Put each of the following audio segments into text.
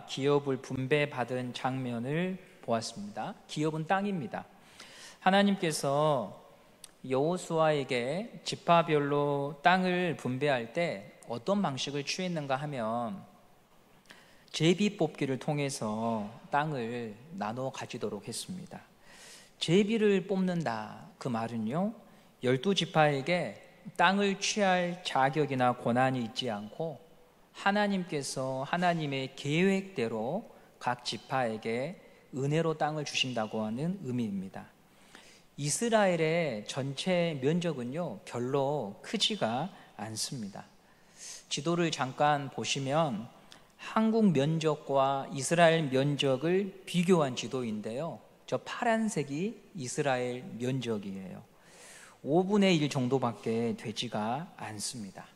기업을 분배받은 장면을 보았습니다. 기업은 땅입니다. 하나님께서 여호수아에게 지파별로 땅을 분배할 때 어떤 방식을 취했는가 하면 제비 뽑기를 통해서 땅을 나눠 가지도록 했습니다. 제비를 뽑는다, 그 말은요, 12지파에게 땅을 취할 자격이나 권한이 있지 않고 하나님께서 하나님의 계획대로 각 지파에게 은혜로 땅을 주신다고 하는 의미입니다. 이스라엘의 전체 면적은요, 별로 크지가 않습니다. 지도를 잠깐 보시면 한국 면적과 이스라엘 면적을 비교한 지도인데요, 저 파란색이 이스라엘 면적이에요. 5분의 1 정도밖에 되지가 않습니다.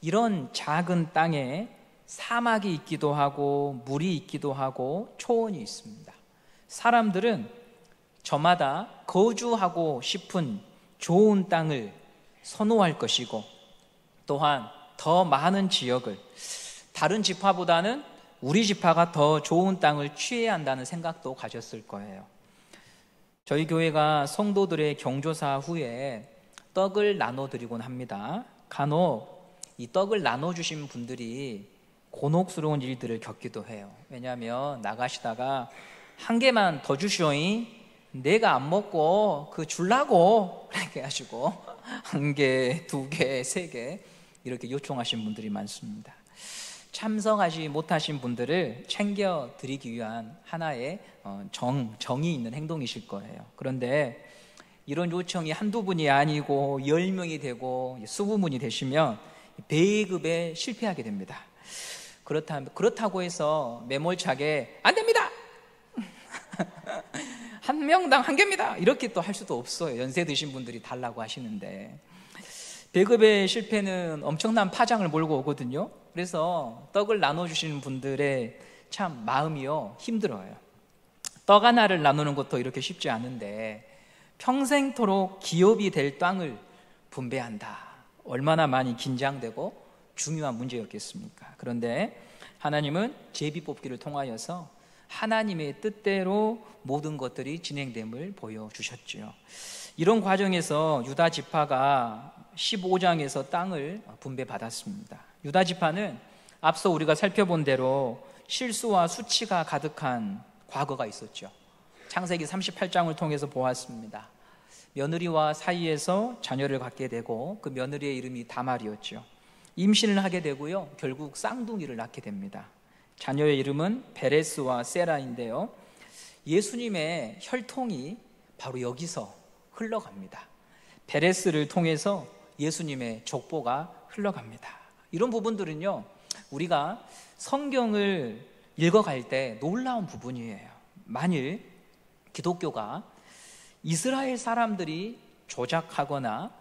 이런 작은 땅에 사막이 있기도 하고 물이 있기도 하고 초원이 있습니다. 사람들은 저마다 거주하고 싶은 좋은 땅을 선호할 것이고, 또한 더 많은 지역을, 다른 지파보다는 우리 지파가 더 좋은 땅을 취해야 한다는 생각도 가졌을 거예요. 저희 교회가 성도들의 경조사 후에 떡을 나눠드리곤 합니다. 간혹 이 떡을 나눠주신 분들이 곤혹스러운 일들을 겪기도 해요. 왜냐하면 나가시다가 한 개만 더 주시오잉, 내가 안 먹고 그 줄라고 이렇게 하시고 한 개, 두 개, 세 개 이렇게 요청하신 분들이 많습니다. 참석하지 못하신 분들을 챙겨드리기 위한 하나의 정이 있는 행동이실 거예요. 그런데 이런 요청이 한두 분이 아니고 10명이 되고 20분이 되시면 배급에 실패하게 됩니다. 그렇다고 해서 매몰차게 안 됩니다! 한 명당 한 개입니다! 이렇게 또 할 수도 없어요. 연세 드신 분들이 달라고 하시는데. 배급의 실패는 엄청난 파장을 몰고 오거든요. 그래서 떡을 나눠주시는 분들의 참 마음이요, 힘들어요. 떡 하나를 나누는 것도 이렇게 쉽지 않은데 평생토록 기업이 될 땅을 분배한다, 얼마나 많이 긴장되고 중요한 문제였겠습니까? 그런데 하나님은 제비 뽑기를 통하여서 하나님의 뜻대로 모든 것들이 진행됨을 보여주셨죠. 이런 과정에서 유다 지파가 15장에서 땅을 분배받았습니다. 유다 지파는 앞서 우리가 살펴본 대로 실수와 수치가 가득한 과거가 있었죠. 창세기 38장을 통해서 보았습니다. 며느리와 사이에서 자녀를 갖게 되고 그 며느리의 이름이 다말이었죠. 임신을 하게 되고요, 결국 쌍둥이를 낳게 됩니다. 자녀의 이름은 베레스와 세라인데요, 예수님의 혈통이 바로 여기서 흘러갑니다. 베레스를 통해서 예수님의 족보가 흘러갑니다. 이런 부분들은요, 우리가 성경을 읽어갈 때 놀라운 부분이에요. 만일 기독교가 이스라엘 사람들이 조작하거나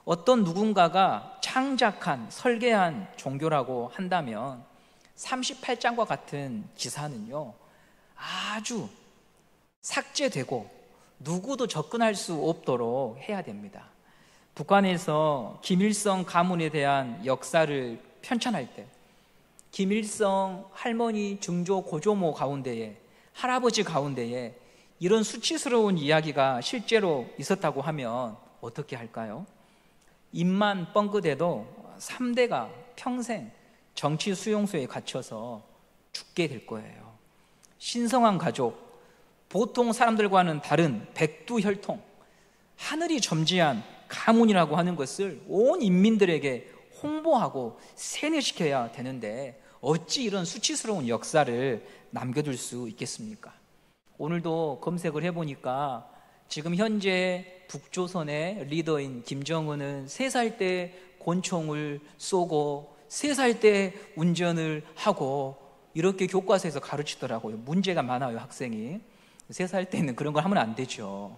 어떤 누군가가 창작한, 설계한 종교라고 한다면 38장과 같은 기사는요, 아주 삭제되고 누구도 접근할 수 없도록 해야 됩니다. 북한에서 김일성 가문에 대한 역사를 편찬할 때 김일성 할머니, 증조, 고조모 가운데에, 할아버지 가운데에 이런 수치스러운 이야기가 실제로 있었다고 하면 어떻게 할까요? 입만 뻥긋해도 3대가 평생 정치 수용소에 갇혀서 죽게 될 거예요. 신성한 가족, 보통 사람들과는 다른 백두혈통, 하늘이 점지한 가문이라고 하는 것을 온 인민들에게 홍보하고 세뇌시켜야 되는데 어찌 이런 수치스러운 역사를 남겨둘 수 있겠습니까? 오늘도 검색을 해보니까 지금 현재 북조선의 리더인 김정은은 3살 때 권총을 쏘고 3살 때 운전을 하고 이렇게 교과서에서 가르치더라고요. 문제가 많아요, 학생이. 3살 때는 그런 걸 하면 안 되죠.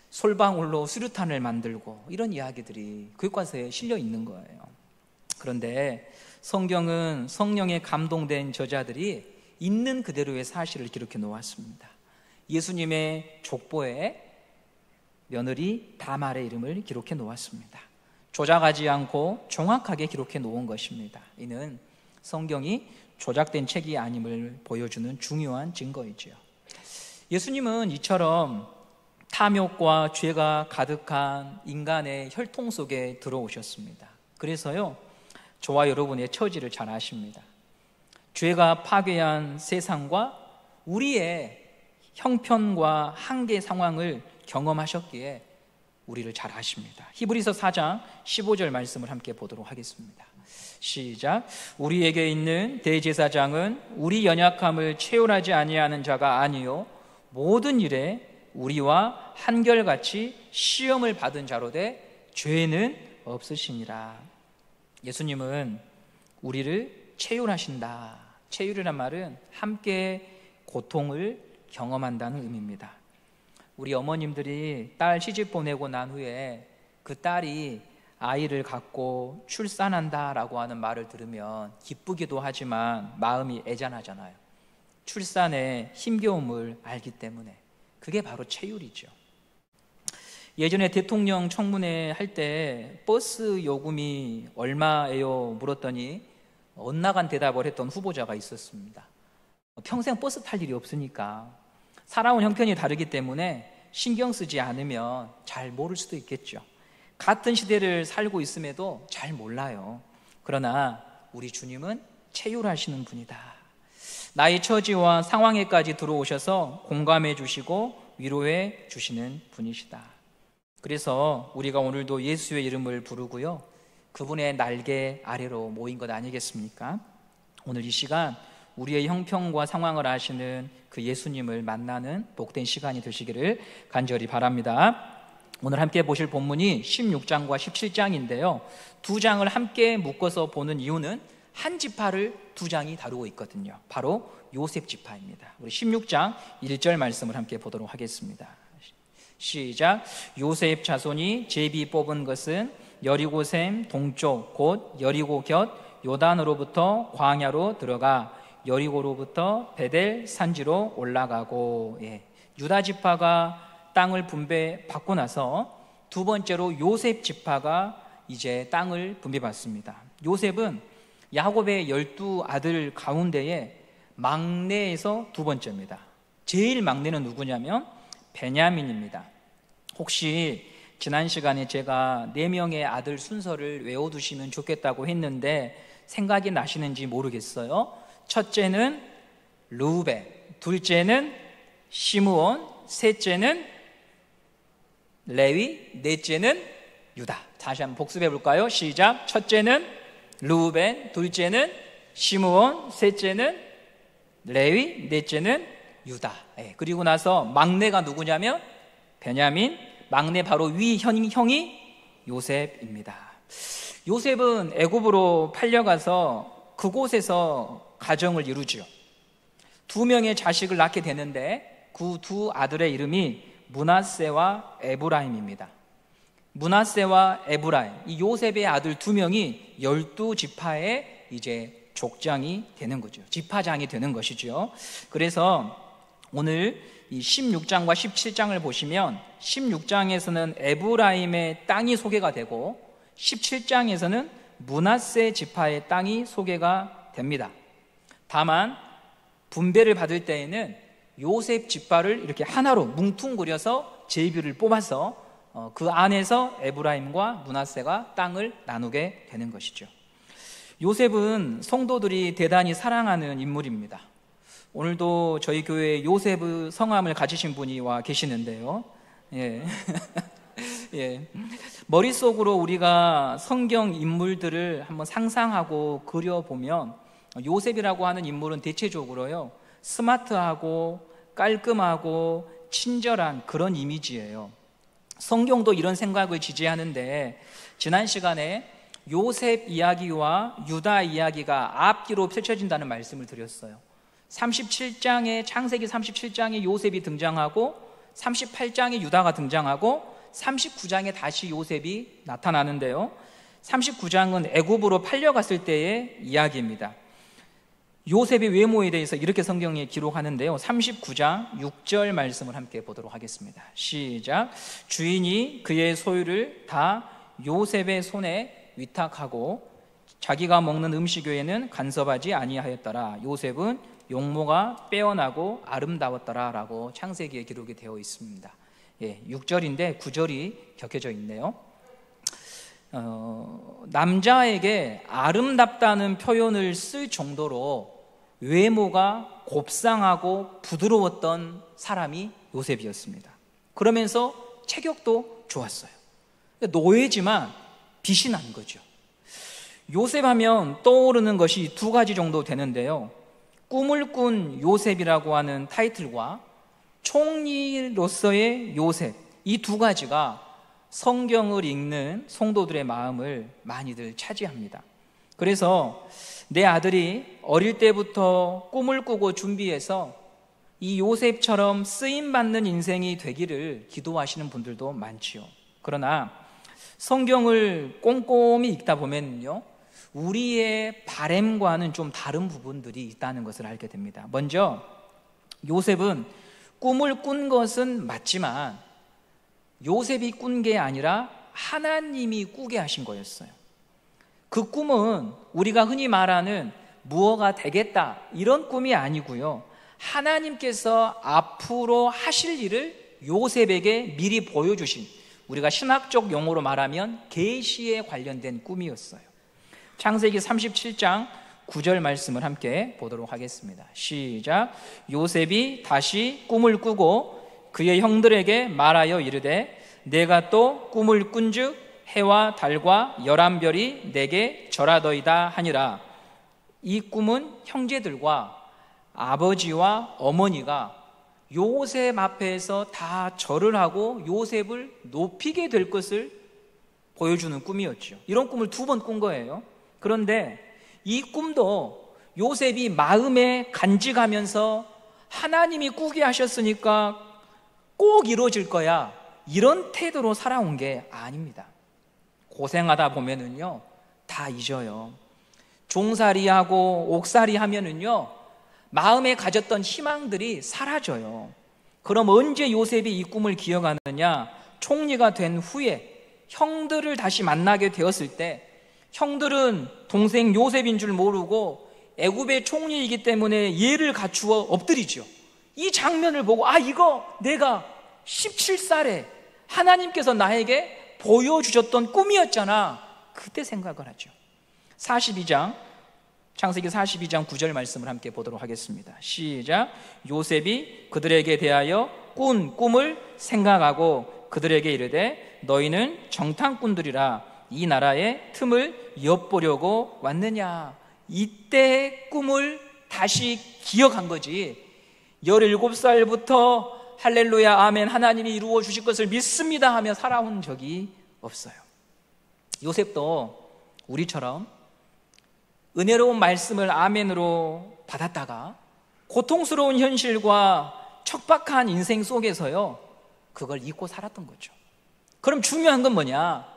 솔방울로 수류탄을 만들고 이런 이야기들이 교과서에 실려 있는 거예요. 그런데 성경은 성령에 감동된 저자들이 있는 그대로의 사실을 기록해 놓았습니다. 예수님의 족보에 며느리 다말의 이름을 기록해 놓았습니다. 조작하지 않고 정확하게 기록해 놓은 것입니다. 이는 성경이 조작된 책이 아님을 보여주는 중요한 증거이지요. 예수님은 이처럼 탐욕과 죄가 가득한 인간의 혈통 속에 들어오셨습니다. 그래서요, 저와 여러분의 처지를 잘 아십니다. 죄가 파괴한 세상과 우리의 형편과 한계 상황을 경험하셨기에 우리를 잘 아십니다. 히브리서 4장 15절 말씀을 함께 보도록 하겠습니다. 시작. 우리에게 있는 대제사장은 우리 연약함을 체휼하지 아니하는 자가 아니요 모든 일에 우리와 한결같이 시험을 받은 자로되 죄는 없으시니라. 예수님은 우리를 체휼하신다. 체휼이란 말은 함께 고통을 경험한다는 의미입니다. 우리 어머님들이 딸 시집 보내고 난 후에 그 딸이 아이를 갖고 출산한다라고 하는 말을 들으면 기쁘기도 하지만 마음이 애잔하잖아요. 출산의 힘겨움을 알기 때문에. 그게 바로 체휼이죠. 예전에 대통령 청문회 할 때 버스 요금이 얼마예요? 물었더니 엇나간 대답을 했던 후보자가 있었습니다. 평생 버스 탈 일이 없으니까 살아온 형편이 다르기 때문에 신경 쓰지 않으면 잘 모를 수도 있겠죠. 같은 시대를 살고 있음에도 잘 몰라요. 그러나 우리 주님은 체휼하시는 분이다. 나의 처지와 상황에까지 들어오셔서 공감해 주시고 위로해 주시는 분이시다. 그래서 우리가 오늘도 예수의 이름을 부르고요, 그분의 날개 아래로 모인 것 아니겠습니까? 오늘 이 시간 우리의 형편과 상황을 아시는 그 예수님을 만나는 복된 시간이 되시기를 간절히 바랍니다. 오늘 함께 보실 본문이 16장과 17장인데요 두 장을 함께 묶어서 보는 이유는 한 지파를 두 장이 다루고 있거든요. 바로 요셉 지파입니다. 우리 16장 1절 말씀을 함께 보도록 하겠습니다. 시작. 요셉 자손이 제비 뽑은 것은 여리고샘 동쪽 곧 여리고 곁 요단으로부터 광야로 들어가 여리고로부터 베델 산지로 올라가고. 유다 지파가 땅을 분배받고 나서 두 번째로 요셉 지파가 이제 땅을 분배받습니다. 요셉은 야곱의 12아들 가운데에 막내에서 두 번째입니다. 제일 막내는 누구냐면 베냐민입니다. 혹시 지난 시간에 제가 4명의 아들 순서를 외워두시면 좋겠다고 했는데 생각이 나시는지 모르겠어요. 첫째는 르우벤, 둘째는 시므온, 셋째는 레위, 넷째는 유다. 다시 한번 복습해 볼까요? 시작. 첫째는 르우벤, 둘째는 시므온, 셋째는 레위, 넷째는 유다. 그리고 나서 막내가 누구냐면 베냐민, 막내 바로 위 형이 요셉입니다. 요셉은 애굽으로 팔려가서 그곳에서 가정을 이루죠. 2명의 자식을 낳게 되는데 그 두 아들의 이름이 므낫세와 에브라임입니다. 므낫세와 에브라임, 이 요셉의 아들 2명이 12지파의 이제 족장이 되는 거죠. 지파장이 되는 것이죠. 그래서 오늘 이 16장과 17장을 보시면 16장에서는 에브라임의 땅이 소개가 되고 17장에서는 므낫세 지파의 땅이 소개가 됩니다. 다만 분배를 받을 때에는 요셉 지파를 이렇게 하나로 뭉퉁그려서 제비를 뽑아서 그 안에서 에브라임과 므낫세가 땅을 나누게 되는 것이죠. 요셉은 성도들이 대단히 사랑하는 인물입니다. 오늘도 저희 교회에 요셉 성함을 가지신 분이 와 계시는데요. 예. 예. 머릿속으로 우리가 성경 인물들을 한번 상상하고 그려보면 요셉이라고 하는 인물은 대체적으로요, 스마트하고 깔끔하고 친절한 그런 이미지예요. 성경도 이런 생각을 지지하는데 지난 시간에 요셉 이야기와 유다 이야기가 앞뒤로 펼쳐진다는 말씀을 드렸어요. 37장에 창세기 37장에 요셉이 등장하고 38장에 유다가 등장하고 39장에 다시 요셉이 나타나는데요, 39장은 애굽으로 팔려갔을 때의 이야기입니다. 요셉의 외모에 대해서 이렇게 성경에 기록하는데요, 39장 6절 말씀을 함께 보도록 하겠습니다. 시작. 주인이 그의 소유를 다 요셉의 손에 위탁하고 자기가 먹는 음식 외에는 간섭하지 아니하였더라. 요셉은 용모가 빼어나고 아름다웠더라 라고 창세기에 기록이 되어 있습니다. 6절인데 9절이 격해져 있네요. 남자에게 아름답다는 표현을 쓸 정도로 외모가 곱상하고 부드러웠던 사람이 요셉이었습니다. 그러면서 체격도 좋았어요. 노예지만 빛이 난 거죠. 요셉 하면 떠오르는 것이 두 가지 정도 되는데요. 꿈을 꾼 요셉이라고 하는 타이틀과 총리로서의 요셉, 이 두 가지가 성경을 읽는 성도들의 마음을 많이들 차지합니다. 그래서 내 아들이 어릴 때부터 꿈을 꾸고 준비해서 이 요셉처럼 쓰임받는 인생이 되기를 기도하시는 분들도 많지요. 그러나 성경을 꼼꼼히 읽다 보면요, 우리의 바램과는 좀 다른 부분들이 있다는 것을 알게 됩니다. 먼저 요셉은 꿈을 꾼 것은 맞지만 요셉이 꾼 게 아니라 하나님이 꾸게 하신 거였어요. 그 꿈은 우리가 흔히 말하는 무엇가 되겠다 이런 꿈이 아니고요, 하나님께서 앞으로 하실 일을 요셉에게 미리 보여주신, 우리가 신학적 용어로 말하면 계시에 관련된 꿈이었어요. 창세기 37장 9절 말씀을 함께 보도록 하겠습니다. 시작. 요셉이 다시 꿈을 꾸고 그의 형들에게 말하여 이르되 내가 또 꿈을 꾼즉 해와 달과 11별이 내게 절하더이다 하니라. 이 꿈은 형제들과 아버지와 어머니가 요셉 앞에서 다 절을 하고 요셉을 높이게 될 것을 보여주는 꿈이었죠. 이런 꿈을 2번 꾼 거예요. 그런데 이 꿈도 요셉이 마음에 간직하면서 하나님이 꾸게 하셨으니까 꼭 이루어질 거야, 이런 태도로 살아온 게 아닙니다. 고생하다 보면은요 다 잊어요. 종살이하고 옥살이 하면은요 마음에 가졌던 희망들이 사라져요. 그럼 언제 요셉이 이 꿈을 기억하느냐? 총리가 된 후에 형들을 다시 만나게 되었을 때, 형들은 동생 요셉인 줄 모르고 애굽의 총리이기 때문에 예를 갖추어 엎드리죠. 이 장면을 보고 이거 내가 17살에 하나님께서 나에게 보여주셨던 꿈이었잖아, 그때 생각을 하죠. 42장 창세기 42장 9절 말씀을 함께 보도록 하겠습니다. 시작. 요셉이 그들에게 대하여 꾼 꿈을 생각하고 그들에게 이르되 너희는 정탐꾼들이라 이 나라의 틈을 엿보려고 왔느냐. 이때의 꿈을 다시 기억한 거지. 17살부터 할렐루야 아멘 하나님이 이루어 주실 것을 믿습니다 하며 살아온 적이 없어요. 요셉도 우리처럼 은혜로운 말씀을 아멘으로 받았다가 고통스러운 현실과 척박한 인생 속에서요 그걸 잊고 살았던 거죠. 그럼 중요한 건 뭐냐?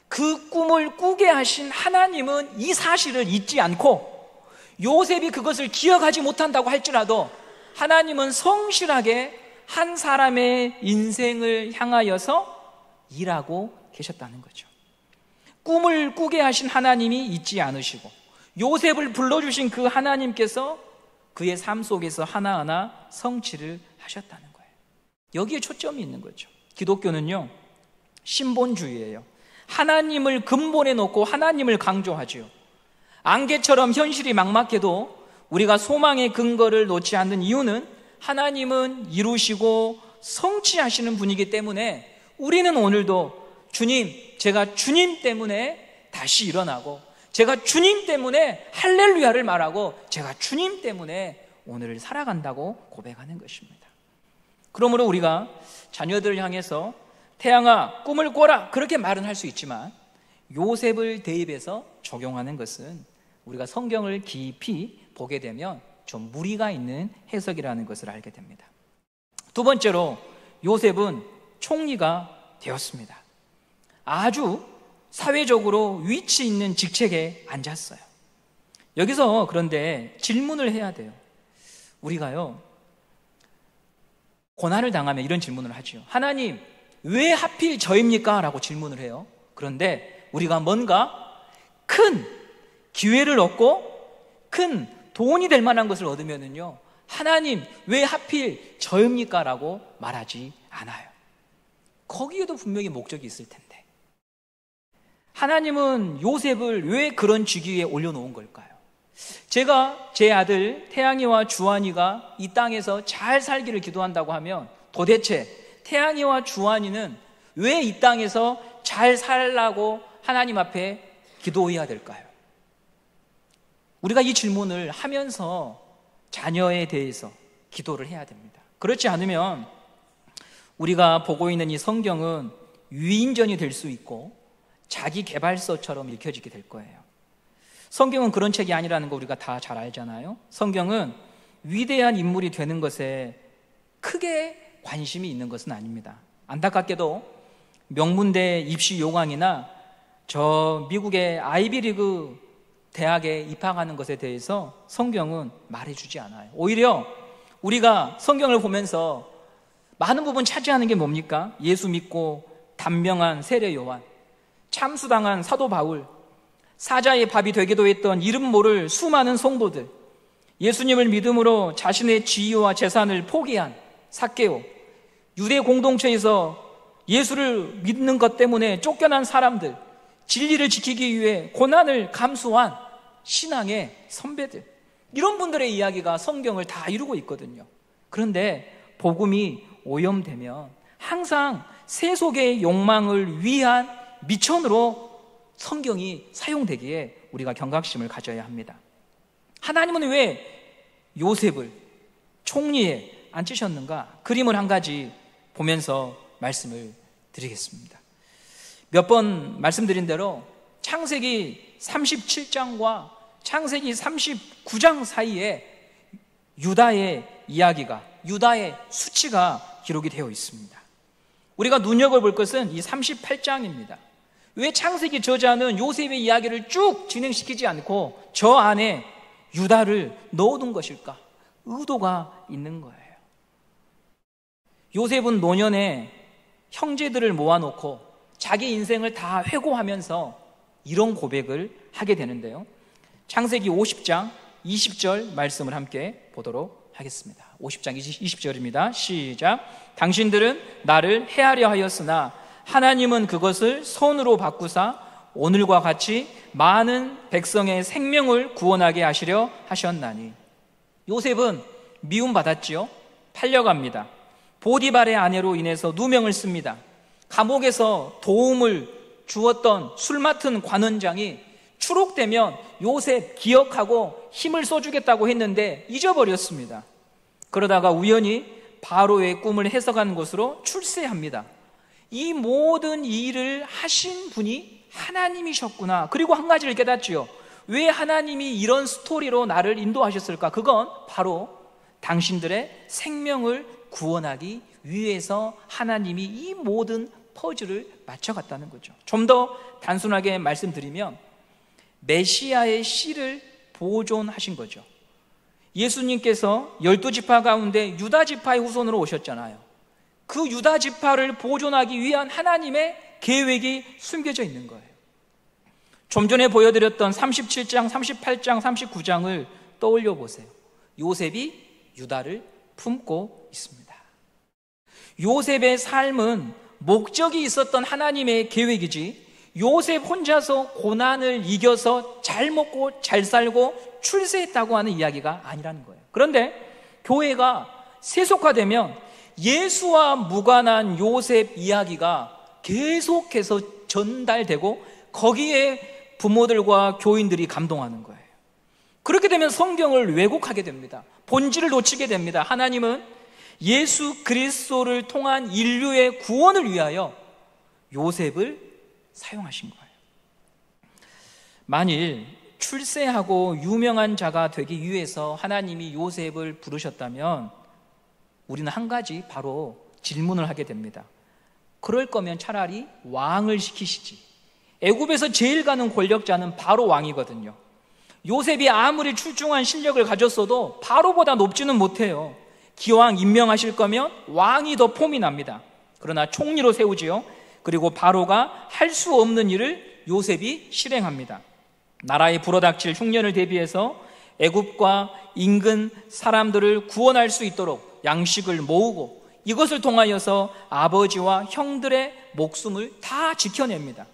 그 꿈을 꾸게 하신 하나님은 이 사실을 잊지 않고, 요셉이 그것을 기억하지 못한다고 할지라도 하나님은 성실하게 한 사람의 인생을 향하여서 일하고 계셨다는 거죠. 꿈을 꾸게 하신 하나님이 잊지 않으시고 요셉을 불러주신 그 하나님께서 그의 삶 속에서 하나하나 성취를 하셨다는 거예요. 여기에 초점이 있는 거죠. 기독교는요 신본주의예요. 하나님을 근본에 놓고 하나님을 강조하죠. 안개처럼 현실이 막막해도 우리가 소망의 근거를 놓지 않는 이유는 하나님은 이루시고 성취하시는 분이기 때문에 우리는 오늘도 주님, 제가 주님 때문에 다시 일어나고, 제가 주님 때문에 할렐루야를 말하고, 제가 주님 때문에 오늘을 살아간다고 고백하는 것입니다. 그러므로 우리가 자녀들을 향해서 태양아 꿈을 꿔라 그렇게 말은 할 수 있지만, 요셉을 대입해서 적용하는 것은 우리가 성경을 깊이 보게 되면 좀 무리가 있는 해석이라는 것을 알게 됩니다. 두 번째로 요셉은 총리가 되었습니다. 아주 사회적으로 위치 있는 직책에 앉았어요. 여기서 그런데 질문을 해야 돼요. 우리가요 고난을 당하면 이런 질문을 하죠. 하나님 왜 하필 저입니까? 라고 질문을 해요. 그런데 우리가 뭔가 큰 기회를 얻고 큰 돈이 될 만한 것을 얻으면은요, 하나님 왜 하필 저입니까? 라고 말하지 않아요. 거기에도 분명히 목적이 있을 텐데, 하나님은 요셉을 왜 그런 직위에 올려놓은 걸까요? 제가 제 아들 태양이와 주한이가 이 땅에서 잘 살기를 기도한다고 하면, 도대체 태양이와 주한이는 왜 이 땅에서 잘 살라고 하나님 앞에 기도해야 될까요? 우리가 이 질문을 하면서 자녀에 대해서 기도를 해야 됩니다. 그렇지 않으면 우리가 보고 있는 이 성경은 위인전이 될 수 있고 자기 개발서처럼 읽혀지게 될 거예요. 성경은 그런 책이 아니라는 거 우리가 다 잘 알잖아요. 성경은 위대한 인물이 되는 것에 크게 관심이 있는 것은 아닙니다. 안타깝게도 명문대 입시 요강이나 저 미국의 아이비리그 대학에 입학하는 것에 대해서 성경은 말해주지 않아요. 오히려 우리가 성경을 보면서 많은 부분 차지하는 게 뭡니까? 예수 믿고 단명한 세례 요한, 참수당한 사도 바울, 사자의 밥이 되기도 했던 이름 모를 수많은 성도들, 예수님을 믿음으로 자신의 지위와 재산을 포기한 삭개오, 유대 공동체에서 예수를 믿는 것 때문에 쫓겨난 사람들, 진리를 지키기 위해 고난을 감수한 신앙의 선배들, 이런 분들의 이야기가 성경을 다 이루고 있거든요. 그런데 복음이 오염되면 항상 세속의 욕망을 위한 미천으로 성경이 사용되기에 우리가 경각심을 가져야 합니다. 하나님은 왜 요셉을 총리에 앉히셨는가? 그림을 한 가지 보면서 말씀을 드리겠습니다. 몇 번 말씀드린 대로 창세기 37장과 창세기 39장 사이에 유다의 이야기가, 유다의 수치가 기록이 되어 있습니다. 우리가 눈여겨볼 것은 이 38장입니다. 왜 창세기 저자는 요셉의 이야기를 쭉 진행시키지 않고 저 안에 유다를 넣어둔 것일까? 의도가 있는 거예요. 요셉은 노년에 형제들을 모아놓고 자기 인생을 다 회고하면서 이런 고백을 하게 되는데요. 창세기 50장 20절 말씀을 함께 보도록 하겠습니다. 50장 20절입니다. 시작. 당신들은 나를 해하려 하였으나 하나님은 그것을 선으로 바꾸사 오늘과 같이 많은 백성의 생명을 구원하게 하시려 하셨나니. 요셉은 미움받았지요. 팔려갑니다. 보디발의 아내로 인해서 누명을 씁니다. 감옥에서 도움을 주었던 술 맡은 관원장이 추록되면 요셉 기억하고 힘을 써주겠다고 했는데 잊어버렸습니다. 그러다가 우연히 바로의 꿈을 해석한 것으로 출세합니다. 이 모든 일을 하신 분이 하나님이셨구나. 그리고 한 가지를 깨닫지요. 왜 하나님이 이런 스토리로 나를 인도하셨을까? 그건 바로 당신들의 생명을 구원하기 위해서 하나님이 이 모든 퍼즐을 맞춰갔다는 거죠. 좀 더 단순하게 말씀드리면 메시아의 씨를 보존하신 거죠. 예수님께서 12지파 가운데 유다지파의 후손으로 오셨잖아요. 그 유다지파를 보존하기 위한 하나님의 계획이 숨겨져 있는 거예요. 좀 전에 보여드렸던 37장, 38장, 39장을 떠올려 보세요. 요셉이 유다를 품고 있습니다. 요셉의 삶은 목적이 있었던 하나님의 계획이지 요셉 혼자서 고난을 이겨서 잘 먹고 잘 살고 출세했다고 하는 이야기가 아니라는 거예요. 그런데 교회가 세속화되면 예수와 무관한 요셉 이야기가 계속해서 전달되고 거기에 부모들과 교인들이 감동하는 거예요. 그렇게 되면 성경을 왜곡하게 됩니다. 본질을 놓치게 됩니다. 하나님은 예수 그리스도를 통한 인류의 구원을 위하여 요셉을 사용하신 거예요. 만일 출세하고 유명한 자가 되기 위해서 하나님이 요셉을 부르셨다면 우리는 한 가지 바로 질문을 하게 됩니다. 그럴 거면 차라리 왕을 시키시지. 애굽에서 제일 가는 권력자는 바로 왕이거든요. 요셉이 아무리 출중한 실력을 가졌어도 바로보다 높지는 못해요. 기왕 임명하실 거면 왕이 더 폼이 납니다. 그러나 총리로 세우지요. 그리고 바로가 할 수 없는 일을 요셉이 실행합니다. 나라에 불어닥칠 흉년을 대비해서 애굽과 인근 사람들을 구원할 수 있도록 양식을 모으고 이것을 통하여서 아버지와 형들의 목숨을 다 지켜냅니다.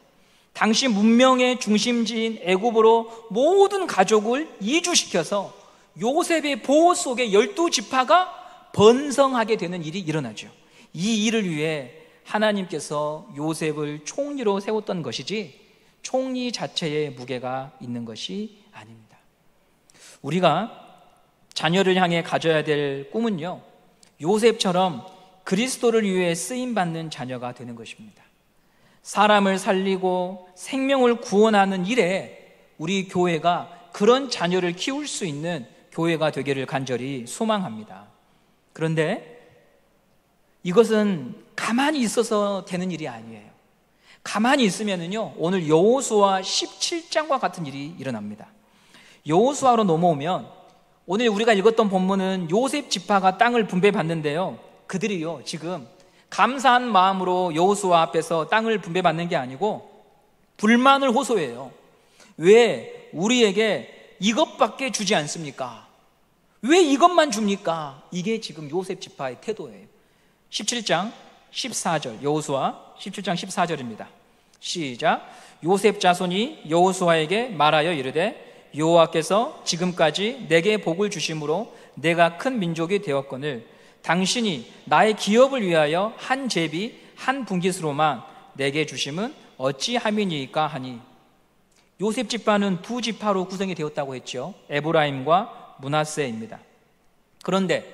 당시 문명의 중심지인 애굽으로 모든 가족을 이주시켜서 요셉의 보호 속에 12지파가 번성하게 되는 일이 일어나죠. 이 일을 위해 하나님께서 요셉을 총리로 세웠던 것이지 총리 자체의 무게가 있는 것이 아닙니다. 우리가 자녀를 향해 가져야 될 꿈은요, 요셉처럼 그리스도를 위해 쓰임받는 자녀가 되는 것입니다. 사람을 살리고 생명을 구원하는 일에 우리 교회가 그런 자녀를 키울 수 있는 교회가 되기를 간절히 소망합니다. 그런데 이것은 가만히 있어서 되는 일이 아니에요. 가만히 있으면은요, 오늘 여호수아 17장과 같은 일이 일어납니다. 여호수아로 넘어오면 오늘 우리가 읽었던 본문은 요셉 지파가 땅을 분배받는데요, 그들이요 지금 감사한 마음으로 여호수아 앞에서 땅을 분배받는 게 아니고 불만을 호소해요. 왜 우리에게 이것밖에 주지 않습니까? 왜 이것만 줍니까? 이게 지금 요셉 지파의 태도예요. 17장 14절, 여호수아 17장 14절입니다. 시작. 요셉 자손이 여호수아에게 말하여 이르되 여호와께서 지금까지 내게 복을 주심으로 내가 큰 민족이 되었거늘 당신이 나의 기업을 위하여 한 제비 한 분깃으로만 내게 주심은 어찌함이니까 하니. 요셉 지파는 두 지파로 구성이 되었다고 했죠. 에브라임과 므낫세입니다. 그런데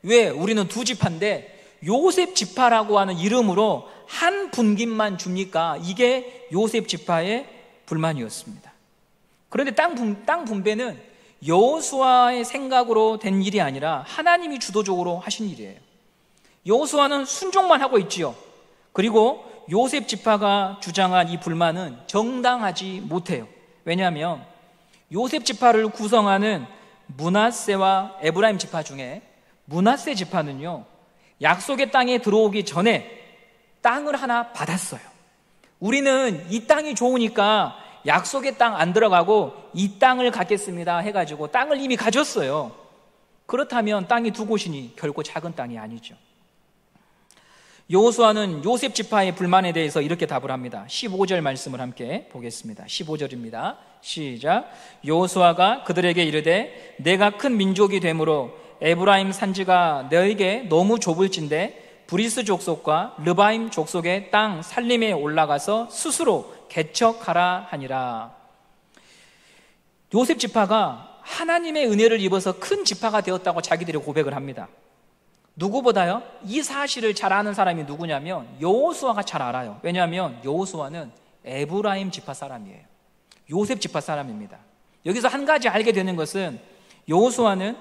왜 우리는 두 지파인데 요셉 지파라고 하는 이름으로 한 분깃만 줍니까? 이게 요셉 지파의 불만이었습니다. 그런데 땅 분배는 여호수아의 생각으로 된 일이 아니라 하나님이 주도적으로 하신 일이에요. 여호수아는 순종만 하고 있지요. 그리고 요셉 지파가 주장한 이 불만은 정당하지 못해요. 왜냐하면 요셉 지파를 구성하는 므낫세와 에브라임 지파 중에 므낫세 지파는요, 약속의 땅에 들어오기 전에 땅을 하나 받았어요. 우리는 이 땅이 좋으니까 약속의 땅 안 들어가고 이 땅을 갖겠습니다 해가지고 땅을 이미 가졌어요. 그렇다면 땅이 두 곳이니 결코 작은 땅이 아니죠. 여호수아는 요셉 지파의 불만에 대해서 이렇게 답을 합니다. 15절 말씀을 함께 보겠습니다. 15절입니다. 시작. 여호수아가 그들에게 이르되 내가 큰 민족이 되므로 에브라임 산지가 너에게 너무 좁을진대 브리스 족속과 르바임 족속의 땅 살림에 올라가서 스스로 개척하라 하니라. 요셉 지파가 하나님의 은혜를 입어서 큰 지파가 되었다고 자기들이 고백을 합니다. 누구보다요 이 사실을 잘 아는 사람이 누구냐면 여호수아가 잘 알아요. 왜냐하면 여호수아는 에브라임 지파 사람이에요. 요셉 지파 사람입니다. 여기서 한 가지 알게 되는 것은 여호수아는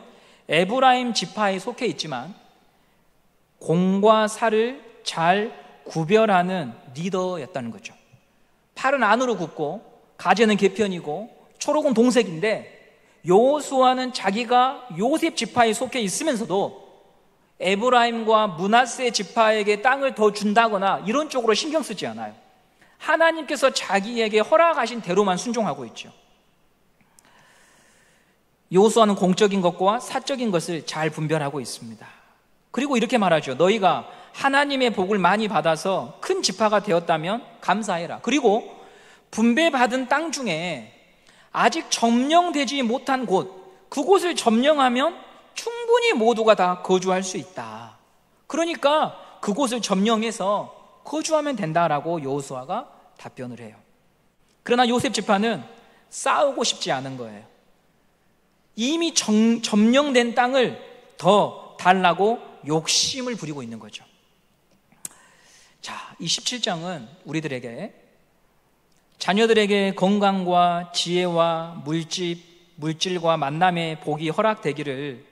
에브라임 지파에 속해 있지만 공과 사를 잘 구별하는 리더였다는 거죠. 팔은 안으로 굽고 가재는 개편이고 초록은 동색인데 여호수아는 자기가 요셉 지파에 속해 있으면서도 에브라임과 므낫세 지파에게 땅을 더 준다거나 이런 쪽으로 신경 쓰지 않아요. 하나님께서 자기에게 허락하신 대로만 순종하고 있죠. 여호수아는 공적인 것과 사적인 것을 잘 분별하고 있습니다. 그리고 이렇게 말하죠. 너희가 하나님의 복을 많이 받아서 큰 지파가 되었다면 감사해라. 그리고 분배받은 땅 중에 아직 점령되지 못한 곳, 그곳을 점령하면 충분히 모두가 다 거주할 수 있다. 그러니까 그곳을 점령해서 거주하면 된다라고 여호수아가 답변을 해요. 그러나 요셉 지파는 싸우고 싶지 않은 거예요. 이미 점령된 땅을 더 달라고 욕심을 부리고 있는 거죠. 자, 이 17장은 우리들에게 자녀들에게 건강과 지혜와 물질과 만남의 복이 허락되기를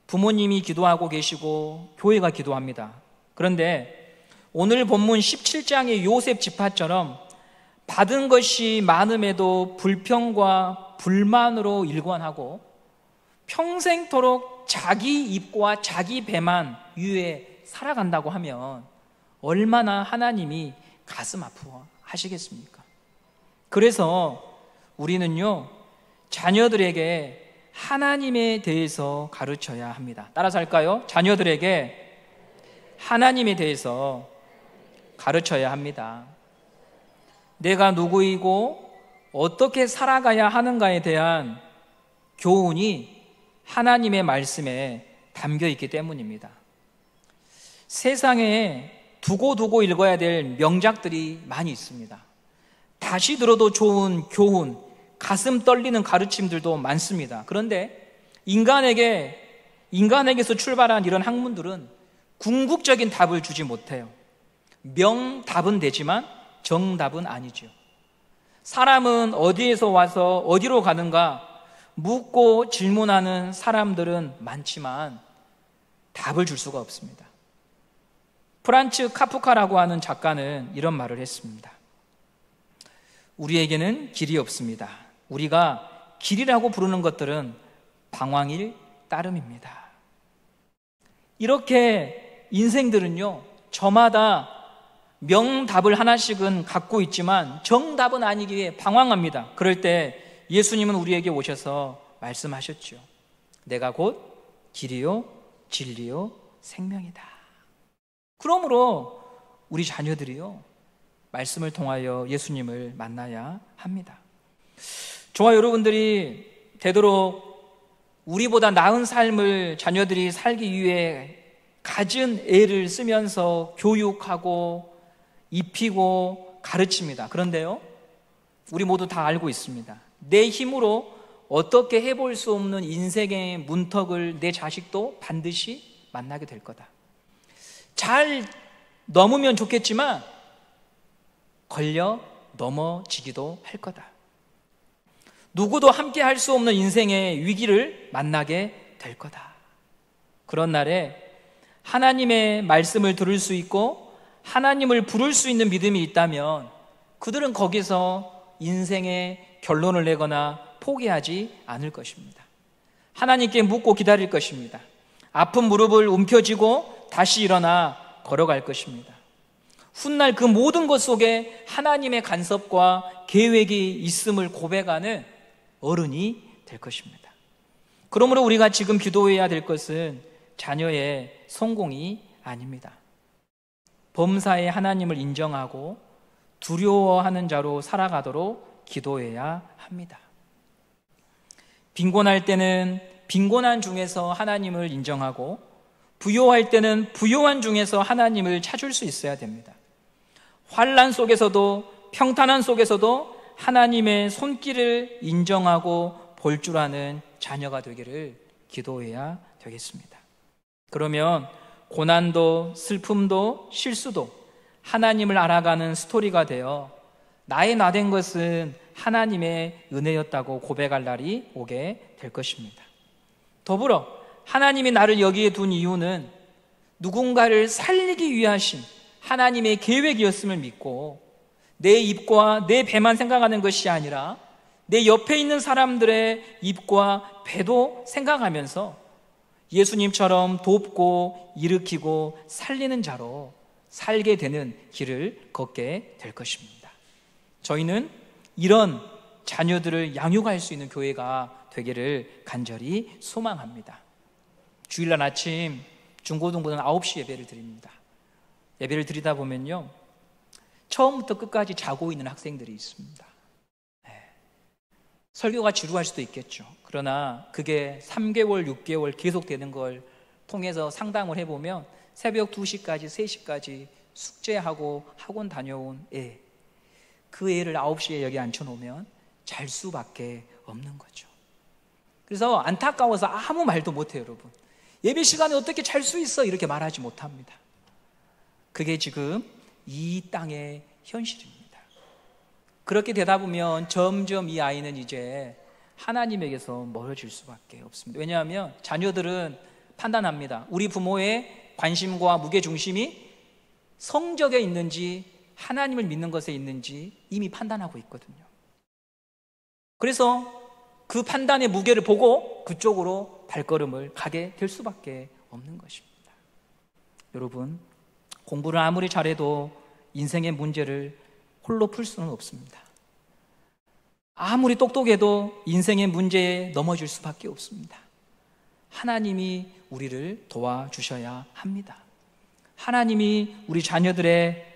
부모님이 기도하고 계시고 교회가 기도합니다. 그런데 오늘 본문 17장의 요셉 지파처럼 받은 것이 많음에도 불평과 불만으로 일관하고 평생토록 자기 입과 자기 배만 위해 살아간다고 하면 얼마나 하나님이 가슴 아프하시겠습니까? 그래서 우리는요, 자녀들에게 하나님에 대해서 가르쳐야 합니다. 따라서 할까요? 자녀들에게 하나님에 대해서 가르쳐야 합니다. 내가 누구이고 어떻게 살아가야 하는가에 대한 교훈이 하나님의 말씀에 담겨 있기 때문입니다. 세상에 두고두고 읽어야 될 명작들이 많이 있습니다. 다시 들어도 좋은 교훈, 가슴 떨리는 가르침들도 많습니다. 그런데 인간에게서 출발한 이런 학문들은 궁극적인 답을 주지 못해요. 명답은 되지만 정답은 아니죠. 사람은 어디에서 와서 어디로 가는가 묻고 질문하는 사람들은 많지만 답을 줄 수가 없습니다. 프란츠 카프카라고 하는 작가는 이런 말을 했습니다. 우리에게는 길이 없습니다. 우리가 길이라고 부르는 것들은 방황일 따름입니다. 이렇게 인생들은요, 저마다 명답을 하나씩은 갖고 있지만 정답은 아니기에 방황합니다. 그럴 때 예수님은 우리에게 오셔서 말씀하셨죠. 내가 곧 길이요 진리요 생명이다. 그러므로 우리 자녀들이요, 말씀을 통하여 예수님을 만나야 합니다. 저와 여러분들이 되도록 우리보다 나은 삶을 자녀들이 살기 위해 갖은 애를 쓰면서 교육하고 입히고 가르칩니다. 그런데요, 우리 모두 다 알고 있습니다. 내 힘으로 어떻게 해볼 수 없는 인생의 문턱을 내 자식도 반드시 만나게 될 거다. 잘 넘으면 좋겠지만 걸려 넘어지기도 할 거다. 누구도 함께 할 수 없는 인생의 위기를 만나게 될 거다. 그런 날에 하나님의 말씀을 들을 수 있고 하나님을 부를 수 있는 믿음이 있다면 그들은 거기서 인생의 결론을 내거나 포기하지 않을 것입니다. 하나님께 묻고 기다릴 것입니다. 아픈 무릎을 움켜쥐고 다시 일어나 걸어갈 것입니다. 훗날 그 모든 것 속에 하나님의 간섭과 계획이 있음을 고백하는 어른이 될 것입니다. 그러므로 우리가 지금 기도해야 될 것은 자녀의 성공이 아닙니다. 범사에 하나님을 인정하고 두려워하는 자로 살아가도록 기도해야 합니다. 빈곤할 때는 빈곤한 중에서 하나님을 인정하고 부요할 때는 부요한 중에서 하나님을 찾을 수 있어야 됩니다. 환난 속에서도 평탄한 속에서도 하나님의 손길을 인정하고 볼 줄 아는 자녀가 되기를 기도해야 되겠습니다. 그러면 고난도 슬픔도 실수도 하나님을 알아가는 스토리가 되어 나의 나된 것은 하나님의 은혜였다고 고백할 날이 오게 될 것입니다. 더불어 하나님이 나를 여기에 둔 이유는 누군가를 살리기 위하신 하나님의 계획이었음을 믿고 내 입과 내 배만 생각하는 것이 아니라 내 옆에 있는 사람들의 입과 배도 생각하면서 예수님처럼 돕고 일으키고 살리는 자로 살게 되는 길을 걷게 될 것입니다. 저희는 이런 자녀들을 양육할 수 있는 교회가 되기를 간절히 소망합니다. 주일날 아침 중고등부는 9시 예배를 드립니다. 예배를 드리다 보면요, 처음부터 끝까지 자고 있는 학생들이 있습니다. 설교가 지루할 수도 있겠죠. 그러나 그게 3개월, 6개월 계속되는 걸 통해서 상담을 해보면 새벽 2시까지, 3시까지 숙제하고 학원 다녀온 애, 그 애를 9시에 여기 앉혀놓으면 잘 수밖에 없는 거죠. 그래서 안타까워서 아무 말도 못해요, 여러분. 예배 시간에 어떻게 잘 수 있어? 이렇게 말하지 못합니다. 그게 지금 이 땅의 현실입니다. 그렇게 되다 보면 점점 이 아이는 이제 하나님에게서 멀어질 수밖에 없습니다. 왜냐하면 자녀들은 판단합니다. 우리 부모의 관심과 무게중심이 성적에 있는지 하나님을 믿는 것에 있는지 이미 판단하고 있거든요. 그래서 그 판단의 무게를 보고 그쪽으로 발걸음을 가게 될 수밖에 없는 것입니다. 여러분, 공부를 아무리 잘해도 인생의 문제를 홀로 풀 수는 없습니다. 아무리 똑똑해도 인생의 문제에 넘어질 수밖에 없습니다. 하나님이 우리를 도와주셔야 합니다. 하나님이 우리 자녀들의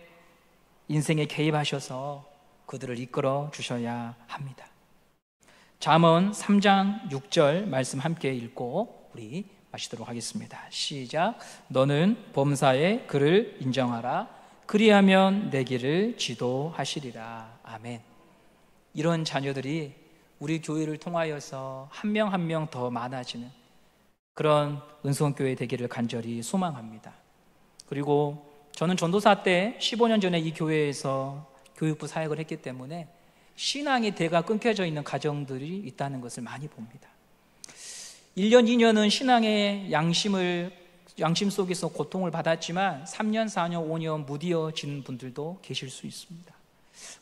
인생에 개입하셔서 그들을 이끌어 주셔야 합니다. 잠언 3장 6절 말씀 함께 읽고 우리 마치도록 하겠습니다. 시작. 너는 범사에 그를 인정하라. 그리하면 내 길을 지도하시리라. 아멘. 이런 자녀들이 우리 교회를 통하여서 한 명 한 명 더 많아지는 그런 은성교회 되기를 간절히 소망합니다. 그리고 저는 전도사 때 15년 전에 이 교회에서 교육부 사역을 했기 때문에 신앙의 대가 끊겨져 있는 가정들이 있다는 것을 많이 봅니다. 1년, 2년은 신앙의 양심 속에서 고통을 받았지만 3년, 4년, 5년 무디어진 분들도 계실 수 있습니다.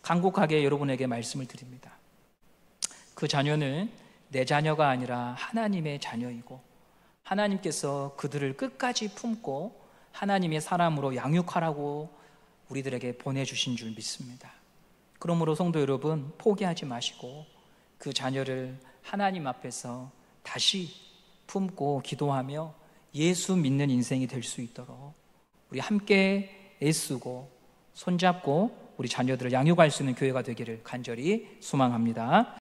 간곡하게 여러분에게 말씀을 드립니다. 그 자녀는 내 자녀가 아니라 하나님의 자녀이고 하나님께서 그들을 끝까지 품고 하나님의 사람으로 양육하라고 우리들에게 보내주신 줄 믿습니다. 그러므로 성도 여러분, 포기하지 마시고 그 자녀를 하나님 앞에서 다시 품고 기도하며 예수 믿는 인생이 될 수 있도록 우리 함께 애쓰고 손잡고 우리 자녀들을 양육할 수 있는 교회가 되기를 간절히 소망합니다.